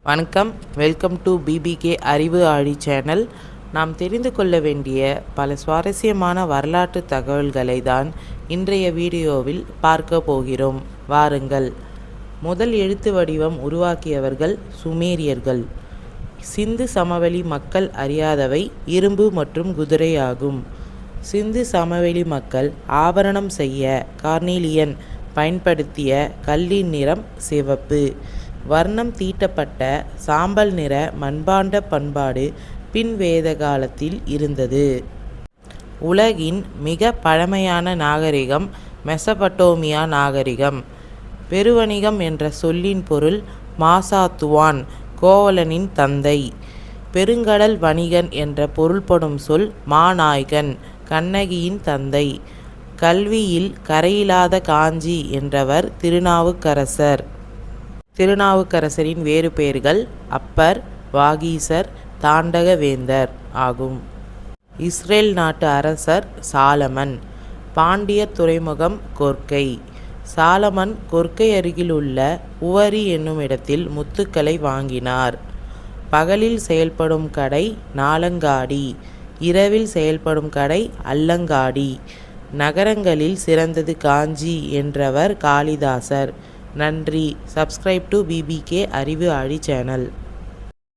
வணக்கம், welcome to PBK அறிவு ஆழி சேனல். நாம் தெரிந்து கொள்ள வேண்டிய பல சுவாரஸ்யமான வரலாற்று தகவல்களை தான் இன்றைய வீடியோவில் பார்க்க போகிறோம். வாருங்கள். முதல் எழுத்து வடிவம் உருவாக்கியவர்கள் சுமேரியர்கள். சிந்து சமவெளி மக்கள் அறியாதவை இரும்பு மற்றும் குதிரை ஆகும். சிந்து சமவெளி மக்கள் ஆபரணம் செய்ய கார்னீலியன் பயன்படுத்திய கல்லின் நிறம் சிவப்பு. வர்ணம் தீட்டப்பட்ட சாம்பல் நிற மண்பாண்ட பண்பாடு பின் வேத காலத்தில் இருந்தது. உலகின் மிக பழமையான நாகரிகம் மெசபடோமியா நாகரிகம். பெருவணிகம் என்ற சொல்லின் பொருள் மாசாத்துவான், கோவலனின் தந்தை. பெருங்கடல் வணிகன் என்ற பொருள்படும் சொல் மாநாய்கன், கண்ணகியின் தந்தை. கல்வியில் கரையிலாத காஞ்சி என்றவர் திருநாவுக்கரசர். திருநாவுக்கரசரின் வேறு பெயர்கள் அப்பர், வாகீசர், தாண்டகவேந்தர் ஆகும். இஸ்ரேல் நாட்டு அரசர் சாலமன். பாண்டியர் துறைமுகம் கொர்க்கை. சாலமன் கொர்க்கை அருகிலுள்ள உவரி என்னும் இடத்தில் முத்துக்களை வாங்கினார். பகலில் செயல்படும் கடை நாலங்காடி, இரவில் செயல்படும் கடை அல்லங்காடி. நகரங்களில் சிறந்தது காஞ்சி என்றவர் காளிதாசர். நன்றி. சப்ஸ்கிரைப் டு பிபிகே அறிவு ஆழி சேனல்.